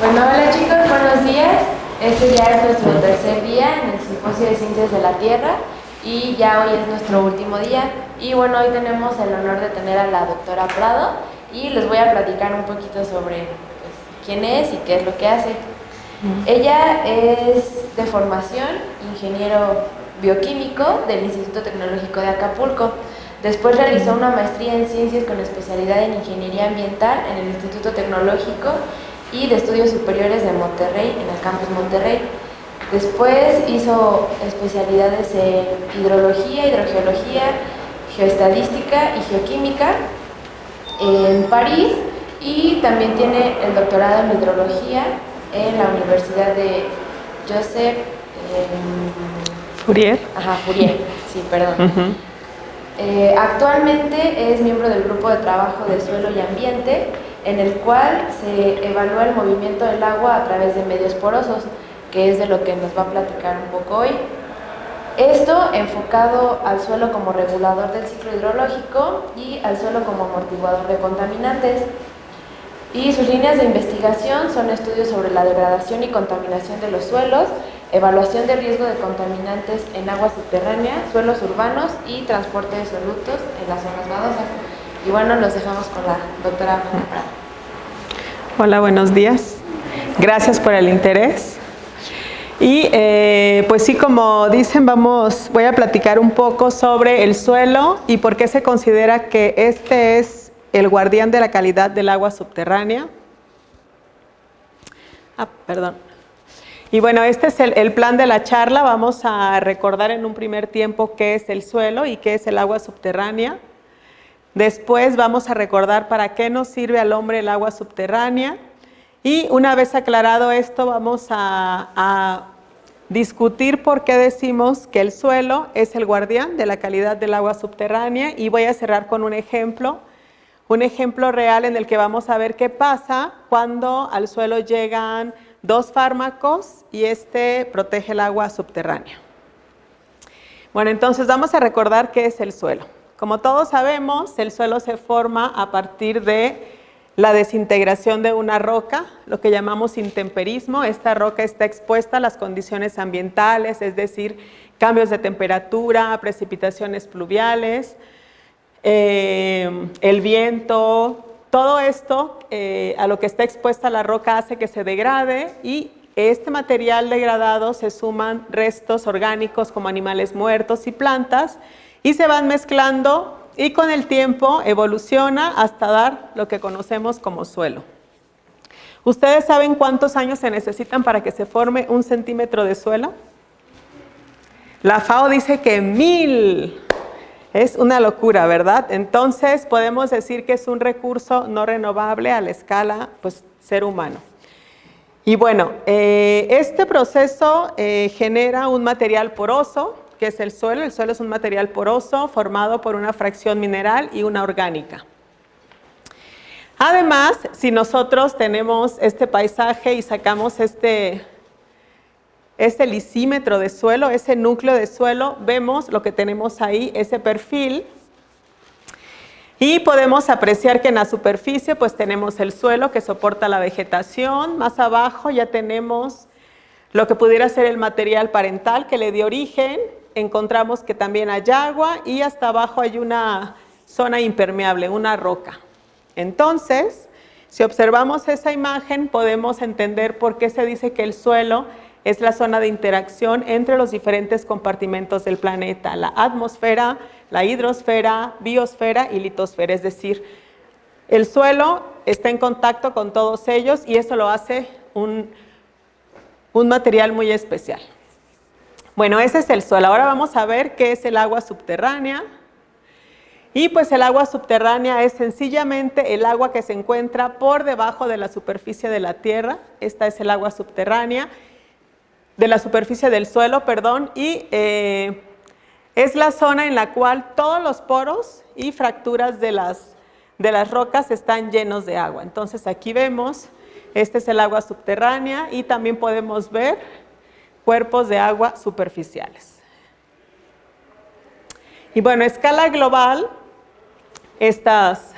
Bueno, hola chicos, buenos días. Este ya es nuestro tercer día en el Simposio de Ciencias de la Tierra y ya hoy es nuestro último día. Y bueno, hoy tenemos el honor de tener a la doctora Prado y les voy a platicar un poquito sobre quién es y qué es lo que hace. Ella es de formación ingeniero bioquímico del Instituto Tecnológico de Acapulco. Después realizó una maestría en ciencias con especialidad en ingeniería ambiental en el Instituto Tecnológico y de Estudios Superiores de Monterrey, en el campus Monterrey. Después hizo especialidades en hidrología, hidrogeología, geoestadística y geoquímica en París, y también tiene el doctorado en hidrología en la Universidad de Joseph Fourier. Fourier, sí, perdón. Actualmente es miembro del grupo de trabajo de suelo y ambiente, en el cual se evalúa el movimiento del agua a través de medios porosos, que es de lo que nos va a platicar un poco hoy. Esto enfocado al suelo como regulador del ciclo hidrológico y al suelo como amortiguador de contaminantes. Y sus líneas de investigación son estudios sobre la degradación y contaminación de los suelos, evaluación de riesgo de contaminantes en agua subterránea, suelos urbanos y transporte de solutos en las zonas badosas. Y bueno, los dejamos con la doctora Prado. Hola, buenos días. Gracias por el interés. Y pues sí, como dicen, voy a platicar un poco sobre el suelo y por qué se considera que este es el guardián de la calidad del agua subterránea. Perdón. Y bueno, este es el plan de la charla. Vamos a recordar en un primer tiempo qué es el suelo y qué es el agua subterránea. Después vamos a recordar para qué nos sirve al hombre el agua subterránea. Y una vez aclarado esto, vamos a discutir por qué decimos que el suelo es el guardián de la calidad del agua subterránea. Y voy a cerrar con un ejemplo real en el que vamos a ver qué pasa cuando al suelo llegan dos fármacos y este protege el agua subterránea. Bueno, entonces vamos a recordar qué es el suelo. Como todos sabemos, el suelo se forma a partir de la desintegración de una roca, lo que llamamos intemperismo. Esta roca está expuesta a las condiciones ambientales, es decir, cambios de temperatura, precipitaciones pluviales, el viento. Todo esto a lo que está expuesta la roca hace que se degrade, y este material degradado se suman restos orgánicos como animales muertos y plantas y se van mezclando, y con el tiempo evoluciona hasta dar lo que conocemos como suelo. ¿Ustedes saben cuántos años se necesitan para que se forme 1 centímetro de suelo? La FAO dice que 1000. Es una locura, ¿verdad? Entonces podemos decir que es un recurso no renovable a la escala, pues, ser humano. Y bueno, este proceso genera un material poroso, que es el suelo. El suelo es un material poroso formado por una fracción mineral y una orgánica. Además, si nosotros tenemos este paisaje y sacamos este lisímetro de suelo, ese núcleo de suelo, vemos lo que tenemos ahí, ese perfil, y podemos apreciar que en la superficie pues tenemos el suelo que soporta la vegetación. Más abajo ya tenemos lo que pudiera ser el material parental que le dio origen. Encontramos que también hay agua y hasta abajo hay una zona impermeable, una roca. Entonces, si observamos esa imagen, podemos entender por qué se dice que el suelo es la zona de interacción entre los diferentes compartimentos del planeta: la atmósfera, la hidrosfera, biosfera y litosfera. Es decir, el suelo está en contacto con todos ellos y eso lo hace un material muy especial. Bueno, ese es el suelo. Ahora vamos a ver qué es el agua subterránea. Y pues el agua subterránea es sencillamente el agua que se encuentra por debajo de la superficie de la tierra. Esta es el agua subterránea, de la superficie del suelo, perdón, y es la zona en la cual todos los poros y fracturas de las rocas están llenos de agua. Entonces aquí vemos, este es el agua subterránea, y también podemos ver cuerpos de agua superficiales. Y bueno, a escala global, estas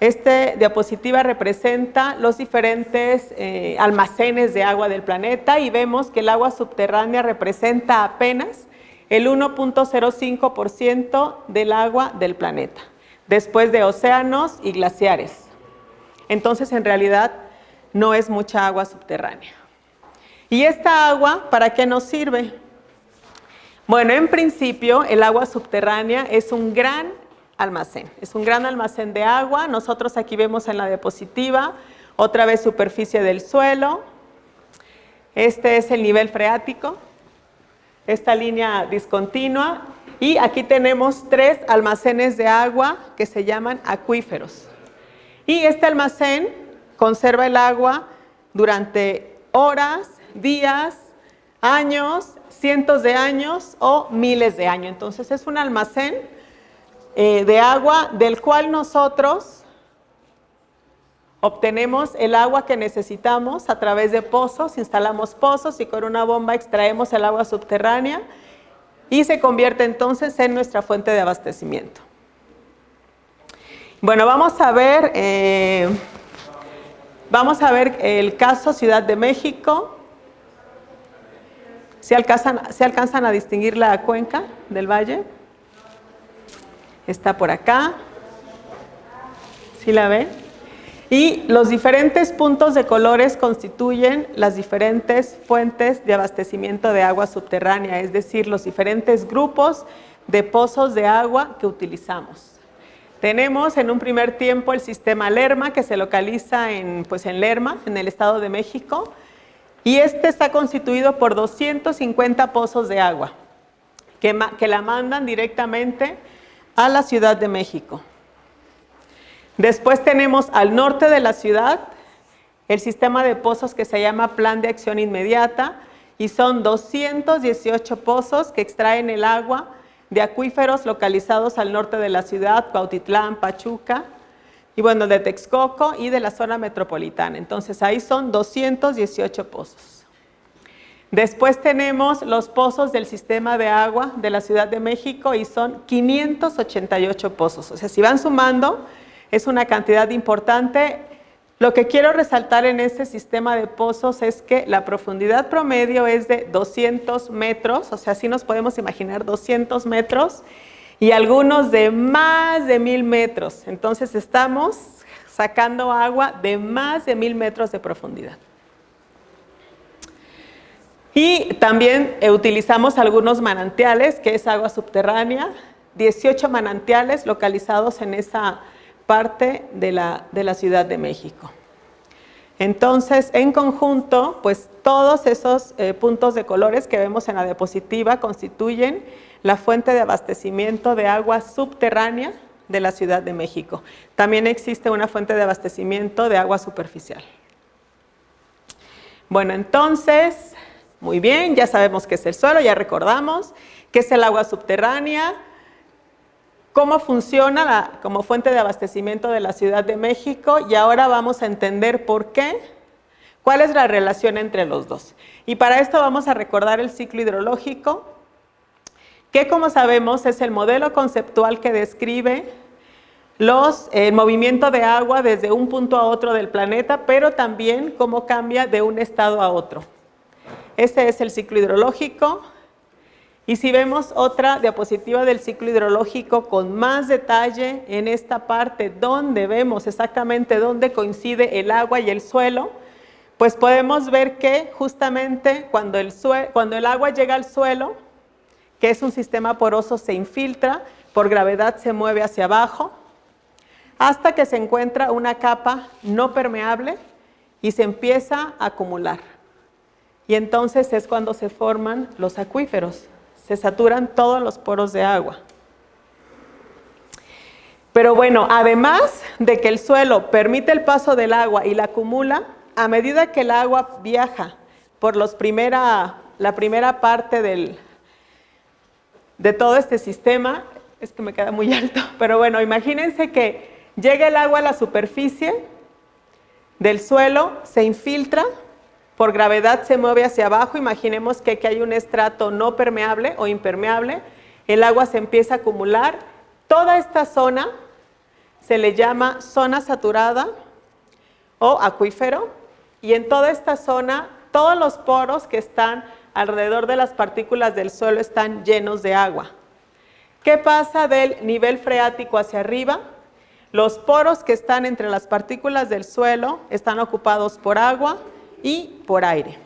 Esta diapositiva representa los diferentes almacenes de agua del planeta y vemos que el agua subterránea representa apenas el 1.05% del agua del planeta, después de océanos y glaciares. Entonces, en realidad, no es mucha agua subterránea. ¿Y esta agua para qué nos sirve? Bueno, en principio, el agua subterránea es un gran almacén. Es un gran almacén de agua. Nosotros aquí vemos en la diapositiva, otra vez superficie del suelo. Este es el nivel freático, esta línea discontinua. Y aquí tenemos 3 almacenes de agua que se llaman acuíferos. Y este almacén conserva el agua durante horas, días, años, cientos de años o miles de años. Entonces es un almacén de agua del cual nosotros obtenemos el agua que necesitamos a través de pozos, instalamos pozos y con una bomba extraemos el agua subterránea y se convierte entonces en nuestra fuente de abastecimiento. Bueno, vamos a ver el caso Ciudad de México. ¿Se alcanzan a distinguir la cuenca del valle? Está por acá. ¿Sí la ven? Y los diferentes puntos de colores constituyen las diferentes fuentes de abastecimiento de agua subterránea, es decir, los diferentes grupos de pozos de agua que utilizamos. Tenemos en un primer tiempo el sistema Lerma, que se localiza en Lerma, en el Estado de México, y este está constituido por 250 pozos de agua que la mandan directamente a la Ciudad de México. Después tenemos al norte de la ciudad el sistema de pozos que se llama Plan de Acción Inmediata y son 218 pozos que extraen el agua de acuíferos localizados al norte de la ciudad, Cuautitlán, Pachuca, y bueno, de Texcoco y de la zona metropolitana. Entonces ahí son 218 pozos. Después tenemos los pozos del sistema de agua de la Ciudad de México y son 588 pozos. O sea, si van sumando, es una cantidad importante. Lo que quiero resaltar en este sistema de pozos es que la profundidad promedio es de 200 metros, o sea, así nos podemos imaginar 200 metros y algunos de más de 1000 metros. Entonces estamos sacando agua de más de 1000 metros de profundidad. Y también utilizamos algunos manantiales, que es agua subterránea, 18 manantiales localizados en esa parte de la Ciudad de México. Entonces, en conjunto, pues todos esos puntos de colores que vemos en la diapositiva constituyen la fuente de abastecimiento de agua subterránea de la Ciudad de México. También existe una fuente de abastecimiento de agua superficial. Bueno, entonces, muy bien, ya sabemos qué es el suelo, ya recordamos qué es el agua subterránea, cómo funciona como fuente de abastecimiento de la Ciudad de México y ahora vamos a entender por qué, cuál es la relación entre los dos. Y para esto vamos a recordar el ciclo hidrológico, que como sabemos es el modelo conceptual que describe el movimiento de agua desde un punto a otro del planeta, pero también cómo cambia de un estado a otro. Este es el ciclo hidrológico. Y si vemos otra diapositiva del ciclo hidrológico con más detalle en esta parte donde vemos exactamente dónde coincide el agua y el suelo, pues podemos ver que justamente cuando el agua llega al suelo, que es un sistema poroso, se infiltra, por gravedad se mueve hacia abajo, hasta que se encuentra una capa no permeable y se empieza a acumular. Y entonces es cuando se forman los acuíferos. Se saturan todos los poros de agua. Pero bueno, además de que el suelo permite el paso del agua y la acumula, a medida que el agua viaja por la primera parte de todo este sistema, es que me queda muy alto, pero bueno, imagínense que llega el agua a la superficie del suelo, se infiltra, por gravedad se mueve hacia abajo, imaginemos que aquí hay un estrato no permeable o impermeable, el agua se empieza a acumular, toda esta zona se le llama zona saturada o acuífero, y en toda esta zona todos los poros que están alrededor de las partículas del suelo están llenos de agua. ¿Qué pasa del nivel freático hacia arriba? Los poros que están entre las partículas del suelo están ocupados por agua y por aire.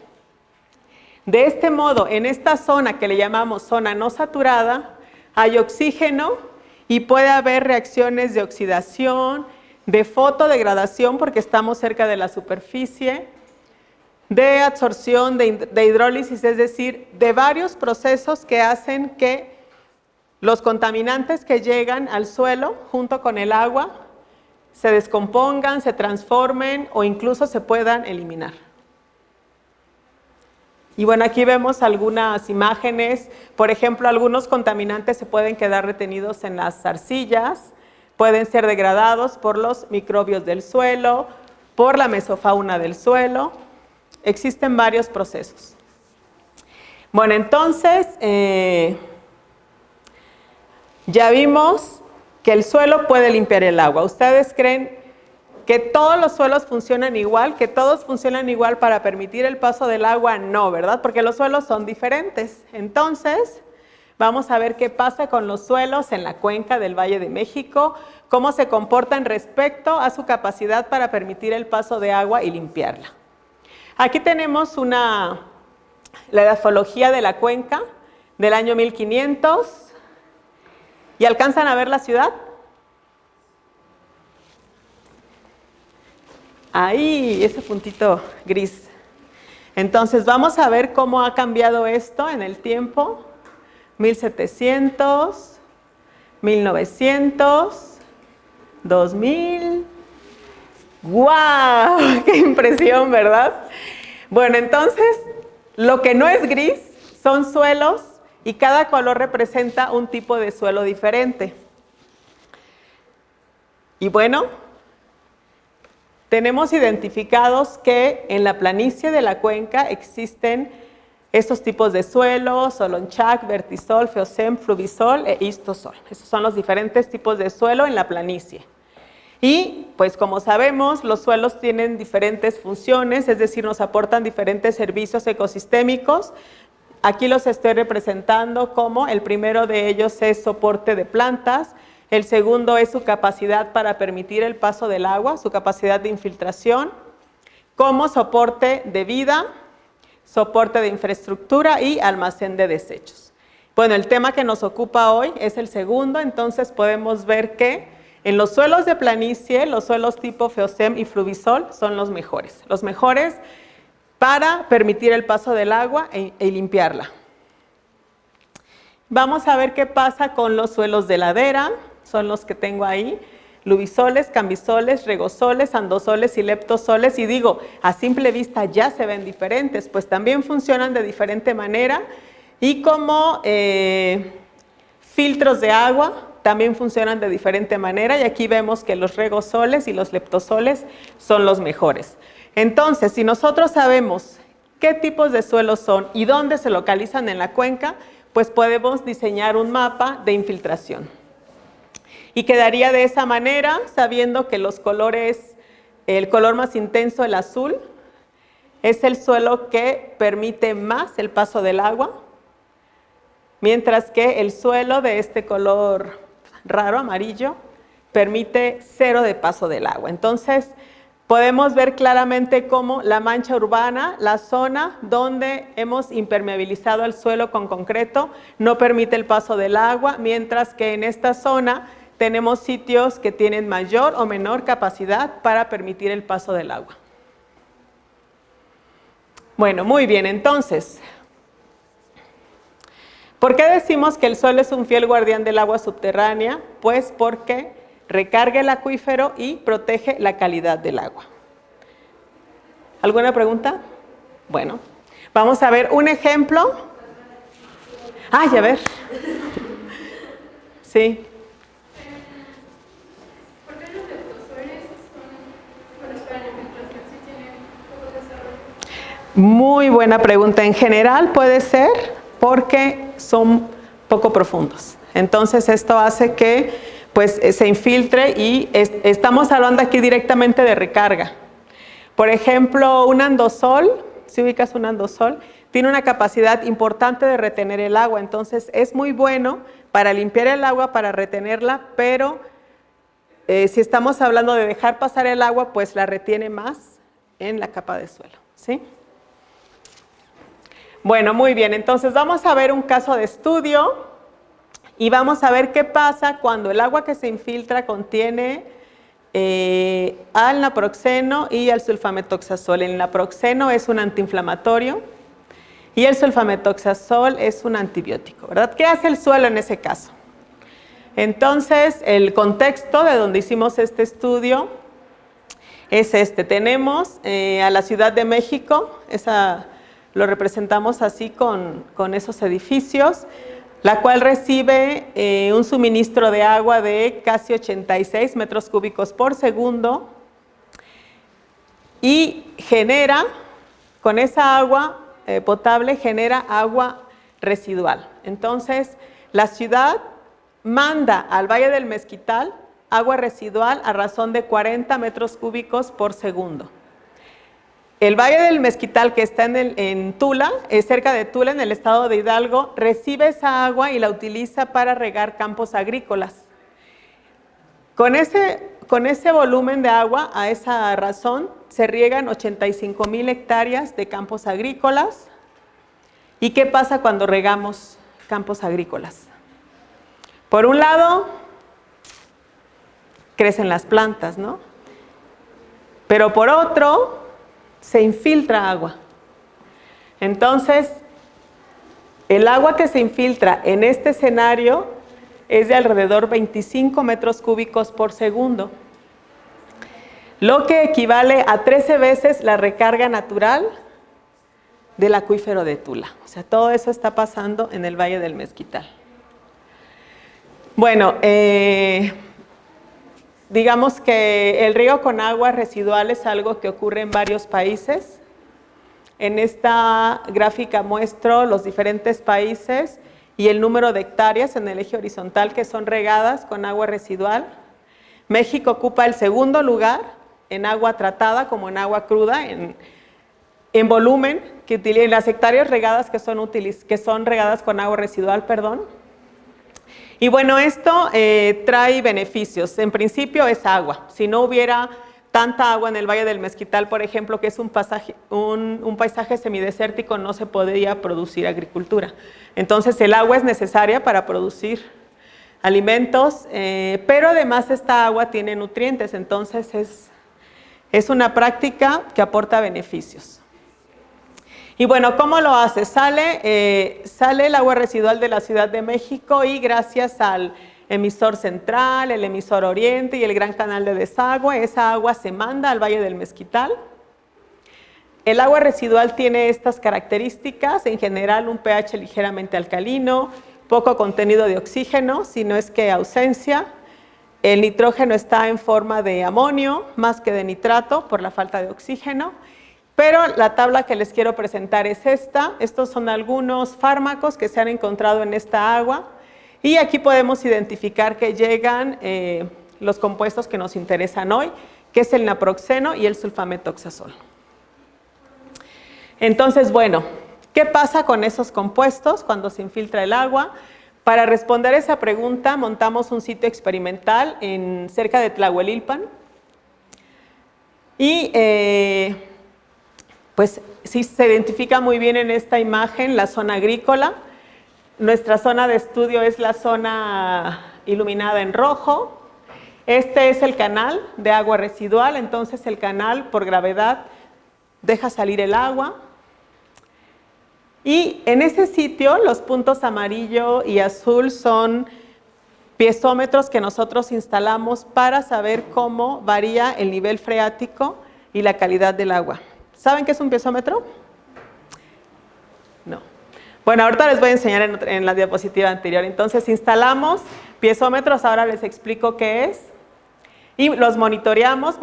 De este modo, en esta zona que le llamamos zona no saturada, hay oxígeno y puede haber reacciones de oxidación, de fotodegradación porque estamos cerca de la superficie, de absorción, de hidrólisis, es decir, de varios procesos que hacen que los contaminantes que llegan al suelo junto con el agua se descompongan, se transformen o incluso se puedan eliminar. Y bueno, aquí vemos algunas imágenes. Por ejemplo, algunos contaminantes se pueden quedar retenidos en las arcillas, pueden ser degradados por los microbios del suelo, por la mesofauna del suelo. Existen varios procesos. Bueno, entonces, ya vimos que el suelo puede limpiar el agua. ¿Ustedes creen que todos los suelos funcionan igual? ¿Que todos funcionan igual para permitir el paso del agua? No, ¿verdad? Porque los suelos son diferentes. Entonces, vamos a ver qué pasa con los suelos en la cuenca del Valle de México, cómo se comportan respecto a su capacidad para permitir el paso de agua y limpiarla. Aquí tenemos la edafología de la cuenca del año 1500. ¿Y alcanzan a ver la ciudad? Ahí, ese puntito gris. Entonces, vamos a ver cómo ha cambiado esto en el tiempo. 1700, 1900, 2000. ¡Guau! ¡Qué impresión!, ¿verdad? Bueno, entonces, lo que no es gris son suelos y cada color representa un tipo de suelo diferente. Y bueno, tenemos identificados que en la planicie de la cuenca existen estos tipos de suelo: solonchak, vertisol, feozem, fluvisol e histosol. Esos son los diferentes tipos de suelo en la planicie. Y pues como sabemos, los suelos tienen diferentes funciones, es decir, nos aportan diferentes servicios ecosistémicos. Aquí los estoy representando como el primero de ellos es soporte de plantas, el segundo es su capacidad para permitir el paso del agua, su capacidad de infiltración, como soporte de vida, soporte de infraestructura y almacén de desechos. Bueno, el tema que nos ocupa hoy es el segundo, entonces podemos ver que en los suelos de planicie, los suelos tipo feozem y fluvisol son los mejores para permitir el paso del agua y limpiarla. Vamos a ver qué pasa con los suelos de ladera, son los que tengo ahí: luvisoles, cambisoles, regosoles, andosoles y leptosoles. Y digo, a simple vista ya se ven diferentes, pues también funcionan de diferente manera y como filtros de agua también funcionan de diferente manera, y aquí vemos que los regosoles y los leptosoles son los mejores. Entonces, si nosotros sabemos qué tipos de suelos son y dónde se localizan en la cuenca, pues podemos diseñar un mapa de infiltración. Y quedaría de esa manera, sabiendo que los colores, el color más intenso, el azul, es el suelo que permite más el paso del agua, mientras que el suelo de este color raro, amarillo, permite 0 de paso del agua. Entonces, podemos ver claramente cómo la mancha urbana, la zona donde hemos impermeabilizado el suelo con concreto, no permite el paso del agua, mientras que en esta zona tenemos sitios que tienen mayor o menor capacidad para permitir el paso del agua. Bueno, muy bien, entonces, ¿por qué decimos que el suelo es un fiel guardián del agua subterránea? Pues porque recarga el acuífero y protege la calidad del agua. ¿Alguna pregunta? Bueno, vamos a ver un ejemplo. Ay, a ver. Sí. ¿Por qué los leptosoles son buenos para la infiltración si tienen poco desarrollo? Muy buena pregunta. En general puede ser porque son poco profundos. Entonces esto hace que pues se infiltre y estamos hablando aquí directamente de recarga. Por ejemplo, un andosol, si ubicas un andosol, tiene una capacidad importante de retener el agua, entonces es muy bueno para limpiar el agua, para retenerla, pero si estamos hablando de dejar pasar el agua, pues la retiene más en la capa de suelo, ¿sí? Bueno, muy bien, entonces vamos a ver un caso de estudio y vamos a ver qué pasa cuando el agua que se infiltra contiene al naproxeno y al sulfametoxazol. El naproxeno es un antiinflamatorio y el sulfametoxazol es un antibiótico, ¿verdad? ¿Qué hace el suelo en ese caso? Entonces, el contexto de donde hicimos este estudio es este. Tenemos a la Ciudad de México, lo representamos así con esos edificios, la cual recibe un suministro de agua de casi 86 metros cúbicos por segundo y genera, con esa agua potable, genera agua residual. Entonces, la ciudad manda al Valle del Mezquital agua residual a razón de 40 metros cúbicos por segundo. El Valle del Mezquital, que está en Tula, cerca de Tula, en el estado de Hidalgo, recibe esa agua y la utiliza para regar campos agrícolas. Con ese volumen de agua, a esa razón, se riegan 85,000 hectáreas de campos agrícolas. ¿Y qué pasa cuando regamos campos agrícolas? Por un lado, crecen las plantas, ¿no? Pero por otro, se infiltra agua. Entonces, el agua que se infiltra en este escenario es de alrededor 25 metros cúbicos por segundo, lo que equivale a 13 veces la recarga natural del acuífero de Tula. O sea, todo eso está pasando en el Valle del Mezquital. Bueno, digamos que el riego con agua residual es algo que ocurre en varios países. En esta gráfica muestro los diferentes países y el número de hectáreas en el eje horizontal que son regadas con agua residual. México ocupa el segundo lugar en agua tratada como en agua cruda, en volumen, en las hectáreas regadas que son regadas con agua residual, perdón. Y bueno, esto trae beneficios. En principio es agua. Si no hubiera tanta agua en el Valle del Mezquital, por ejemplo, que es un paisaje semidesértico, no se podría producir agricultura. Entonces el agua es necesaria para producir alimentos, pero además esta agua tiene nutrientes, entonces es una práctica que aporta beneficios. Y bueno, ¿cómo lo hace? Sale el agua residual de la Ciudad de México y gracias al emisor central, el emisor oriente y el gran canal de desagüe, esa agua se manda al Valle del Mezquital. El agua residual tiene estas características, en general un pH ligeramente alcalino, poco contenido de oxígeno, si no es que ausencia. El nitrógeno está en forma de amonio más que de nitrato por la falta de oxígeno. Pero la tabla que les quiero presentar es esta. Estos son algunos fármacos que se han encontrado en esta agua. Y aquí podemos identificar que llegan los compuestos que nos interesan hoy, que es el naproxeno y el sulfametoxazol. Entonces, bueno, ¿qué pasa con esos compuestos cuando se infiltra el agua? Para responder esa pregunta, montamos un sitio experimental cerca de Tlahuelilpan. Y pues sí se identifica muy bien en esta imagen la zona agrícola. Nuestra zona de estudio es la zona iluminada en rojo. Este es el canal de agua residual, entonces el canal por gravedad deja salir el agua. Y en ese sitio los puntos amarillo y azul son piezómetros que nosotros instalamos para saber cómo varía el nivel freático y la calidad del agua. ¿Saben qué es un piezómetro? No. Bueno, ahorita les voy a enseñar en la diapositiva anterior. Entonces, instalamos piezómetros, ahora les explico qué es. Y los monitoreamos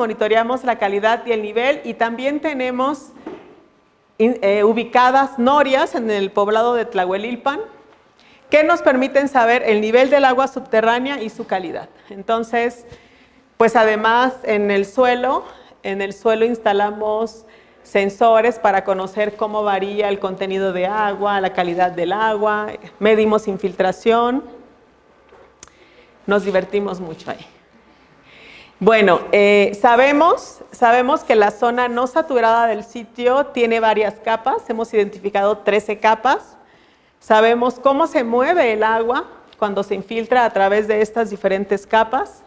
la calidad y el nivel. Y también tenemos ubicadas norias en el poblado de Tlahuelilpan, que nos permiten saber el nivel del agua subterránea y su calidad. Entonces, pues además en el suelo instalamos sensores para conocer cómo varía el contenido de agua, la calidad del agua, medimos infiltración, nos divertimos mucho ahí. Bueno, sabemos que la zona no saturada del sitio tiene varias capas, hemos identificado 13 capas, sabemos cómo se mueve el agua cuando se infiltra a través de estas diferentes capas.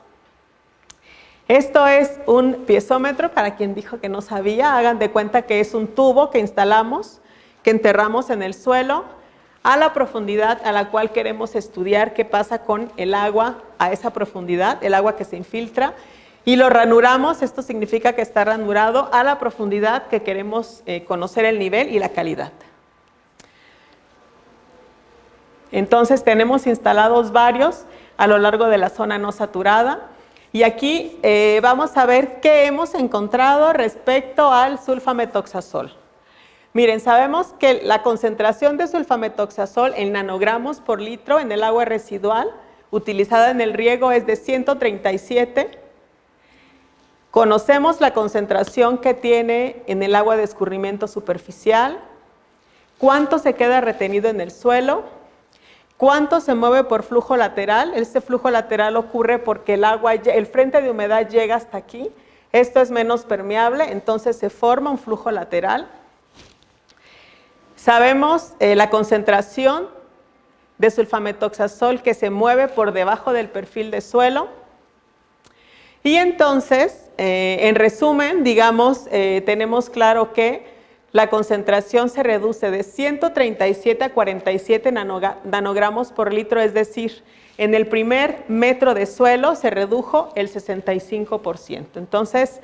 Esto es un piezómetro, para quien dijo que no sabía, hagan de cuenta que es un tubo que instalamos, que enterramos en el suelo, a la profundidad a la cual queremos estudiar qué pasa con el agua a esa profundidad, el agua que se infiltra, y lo ranuramos, esto significa que está ranurado a la profundidad que queremos conocer el nivel y la calidad. Entonces tenemos instalados varios a lo largo de la zona no saturada. Y aquí vamos a ver qué hemos encontrado respecto al sulfametoxazol. Miren, sabemos que la concentración de sulfametoxazol en nanogramos por litro en el agua residual utilizada en el riego es de 137. Conocemos la concentración que tiene en el agua de escurrimiento superficial, cuánto se queda retenido en el suelo, cuánto se mueve por flujo lateral. Este flujo lateral ocurre porque el frente de humedad llega hasta aquí. Esto es menos permeable, entonces se forma un flujo lateral. Sabemos la concentración de sulfametoxazol que se mueve por debajo del perfil de suelo. Y entonces, en resumen, digamos, tenemos claro que la concentración se reduce de 137 a 47 nanogramos por litro, es decir, en el primer metro de suelo se redujo el 65%. Entonces,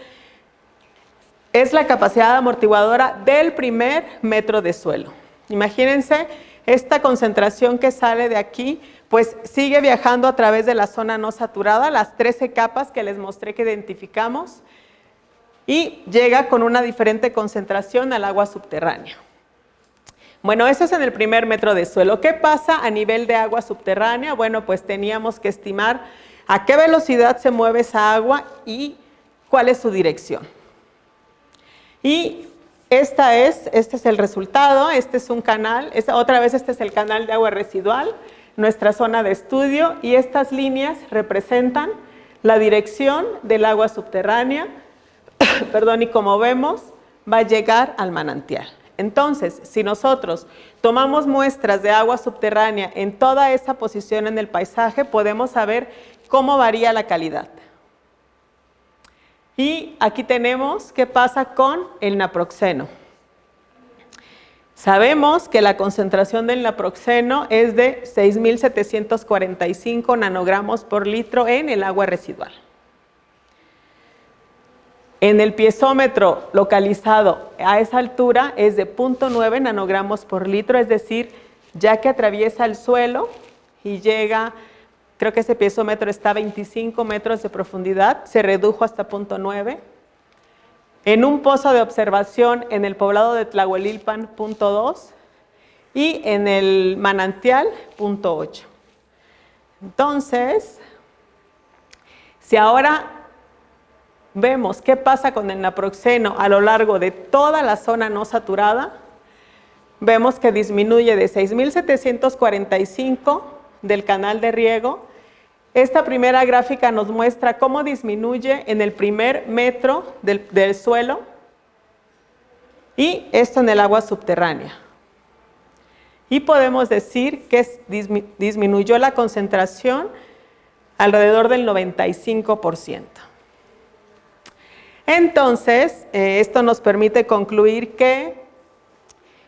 es la capacidad amortiguadora del primer metro de suelo. Imagínense, esta concentración que sale de aquí, pues sigue viajando a través de la zona no saturada, las 13 capas que les mostré que identificamos, y llega con una diferente concentración al agua subterránea. Bueno, eso es en el primer metro de suelo. ¿Qué pasa a nivel de agua subterránea? Bueno, pues teníamos que estimar a qué velocidad se mueve esa agua y cuál es su dirección. Y este es el resultado, este es un canal, otra vez este es el canal de agua residual, nuestra zona de estudio, y estas líneas representan la dirección del agua subterránea, perdón, y como vemos, va a llegar al manantial. Entonces, si nosotros tomamos muestras de agua subterránea en toda esa posición en el paisaje, podemos saber cómo varía la calidad. Y aquí tenemos qué pasa con el naproxeno. Sabemos que la concentración del naproxeno es de 6.745 nanogramos por litro en el agua residual. En el piezómetro localizado a esa altura es de 0.9 nanogramos por litro, es decir, ya que atraviesa el suelo y llega, creo que ese piezómetro está a 25 metros de profundidad, se redujo hasta 0.9. En un pozo de observación en el poblado de Tlahuelilpan, 0.2, y en el manantial, 0.8. Entonces, si ahora vemos qué pasa con el naproxeno a lo largo de toda la zona no saturada, vemos que disminuye de 6.745 del canal de riego. Esta primera gráfica nos muestra cómo disminuye en el primer metro del suelo, y esto en el agua subterránea. Y podemos decir que disminuyó la concentración alrededor del 95%. Entonces, esto nos permite concluir que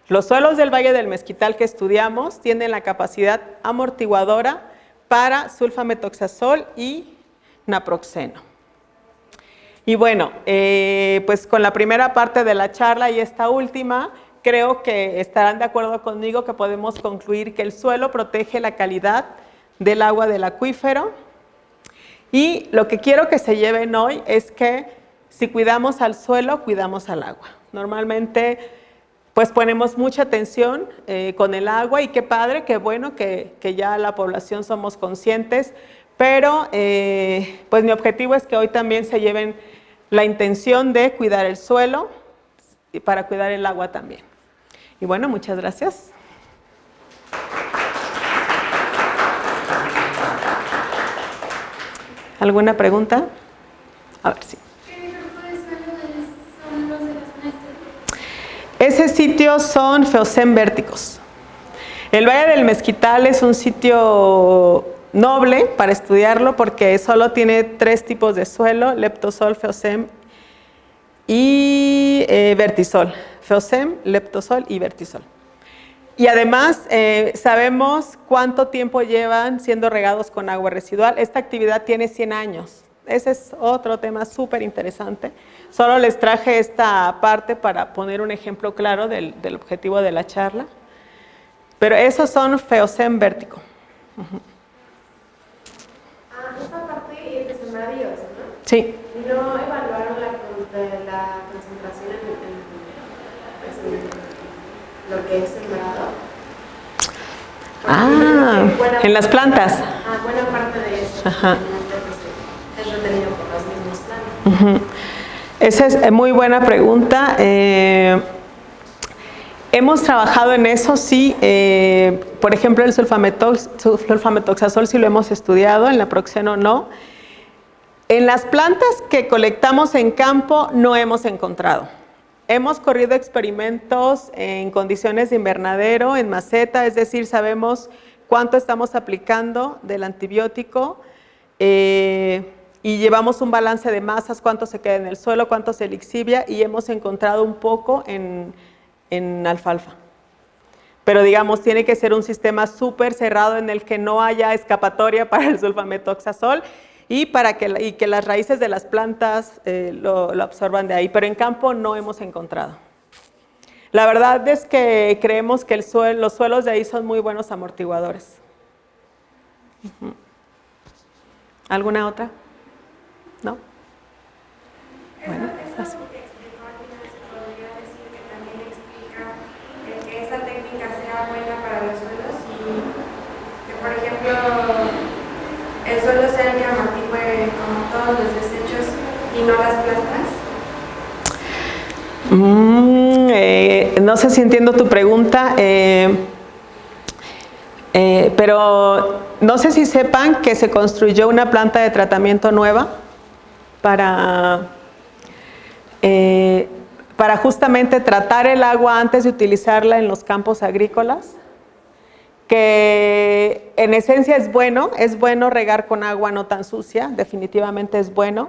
los suelos del Valle del Mezquital que estudiamos tienen la capacidad amortiguadora para sulfametoxazol y naproxeno. Y bueno, pues con la primera parte de la charla y esta última, creo que estarán de acuerdo conmigo que podemos concluir que el suelo protege la calidad del agua del acuífero. Y lo que quiero que se lleven hoy es que si cuidamos al suelo, cuidamos al agua. Normalmente pues ponemos mucha atención con el agua y qué padre, qué bueno que ya la población somos conscientes, pero pues mi objetivo es que hoy también se lleven la intención de cuidar el suelo y para cuidar el agua también. Y bueno, muchas gracias. ¿Alguna pregunta? A ver, sí. ¿Qué grupo de suelos son los de las maestras? Ese sitio son Feozem vérticos. El Valle del Mezquital es un sitio noble para estudiarlo porque solo tiene 3 tipos de suelo: leptosol, feozem y vertisol. Feozem, leptosol y vertisol. Y además sabemos cuánto tiempo llevan siendo regados con agua residual. Esta actividad tiene 100 años. Ese es otro tema súper interesante. Solo les traje esta parte para poner un ejemplo claro del objetivo de la charla. Pero esos son Feozem vértico. Esta parte es de sembradíos, ¿no? Sí. ¿No evaluaron la concentración en lo que es sembrado? En las plantas. Buena parte de eso. Ajá. Es retenido por las mismas plantas. Esa es muy buena pregunta. Hemos trabajado en eso, sí. Por ejemplo, el sulfametoxazol sí lo hemos estudiado, en la proxeno no. En las plantas que colectamos en campo no hemos encontrado. Hemos corrido experimentos en condiciones de invernadero, en maceta, es decir, sabemos cuánto estamos aplicando del antibiótico y llevamos un balance de masas, cuánto se queda en el suelo, cuánto se lixivia, y hemos encontrado un poco en alfalfa. Pero digamos, tiene que ser un sistema súper cerrado en el que no haya escapatoria para el sulfametoxazol y que las raíces de las plantas lo absorban de ahí. Pero en campo no hemos encontrado. La verdad es que creemos que los suelos de ahí son muy buenos amortiguadores. ¿Alguna otra? ¿No? Bueno, así. Esa técnica sea buena para los suelos y que, por ejemplo, el suelo sea el que amortigue como todos los desechos y no las plantas. No sé si entiendo tu pregunta, pero no sé si sepan que se construyó una planta de tratamiento nueva para justamente tratar el agua antes de utilizarla en los campos agrícolas, que en esencia es bueno regar con agua no tan sucia, definitivamente es bueno,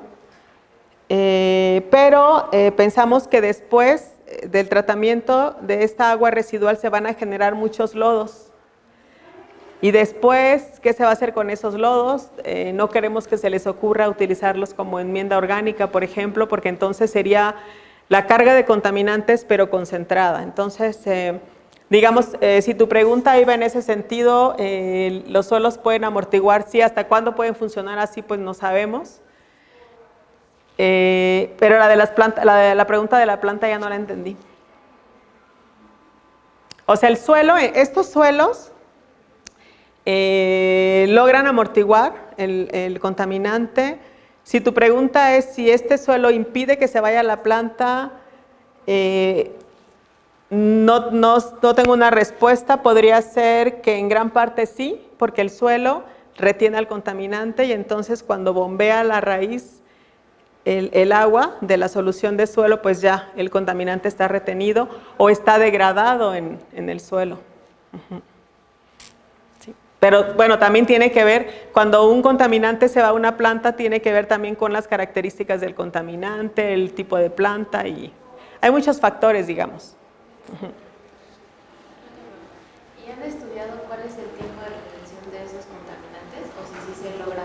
pero pensamos que después del tratamiento de esta agua residual se van a generar muchos lodos. Y después, ¿qué se va a hacer con esos lodos? No queremos que se les ocurra utilizarlos como enmienda orgánica, por ejemplo, porque entonces sería la carga de contaminantes, pero concentrada. Entonces, digamos, si tu pregunta iba en ese sentido, los suelos pueden amortiguar, sí. ¿Hasta cuándo pueden funcionar así? Pues no sabemos. Pero la pregunta de la planta ya no la entendí. O sea, el suelo, estos suelos logran amortiguar el contaminante. Si tu pregunta es si este suelo impide que se vaya la planta, no tengo una respuesta. Podría ser que en gran parte sí, porque el suelo retiene el contaminante y entonces cuando bombea la raíz el agua de la solución de suelo, pues ya el contaminante está retenido o está degradado en el suelo. Sí. Pero bueno, también tiene que ver, cuando un contaminante se va a una planta, tiene que ver también con las características del contaminante, el tipo de planta, y hay muchos factores, digamos. ¿Y han estudiado cuál es el tiempo de retención de esos contaminantes? ¿O si sí se logra?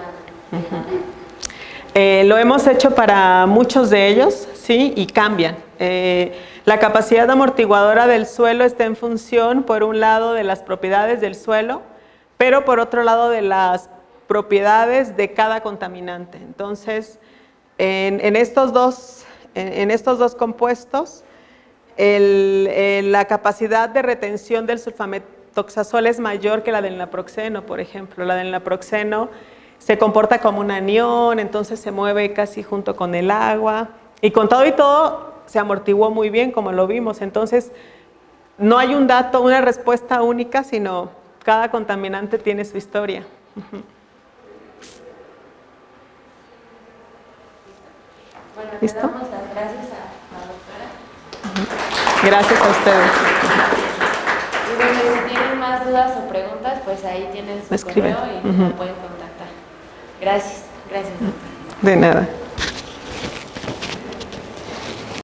Lo hemos hecho para muchos de ellos, sí, y cambian. La capacidad amortiguadora del suelo está en función, por un lado, de las propiedades del suelo, pero por otro lado de las propiedades de cada contaminante. Entonces, en estos dos compuestos, la capacidad de retención del sulfametoxazol es mayor que la del naproxeno, por ejemplo. La del naproxeno se comporta como un anión, entonces se mueve casi junto con el agua. Y con todo y todo se amortiguó muy bien, como lo vimos. Entonces, no hay un dato, una respuesta única, sino cada contaminante tiene su historia. Bueno, ¿Listo? le damos las gracias a la doctora. Gracias a ustedes. Y bueno, si tienen más dudas o preguntas, pues ahí tienen su Me escriben. correo y me pueden contactar. Gracias, gracias doctora. De nada.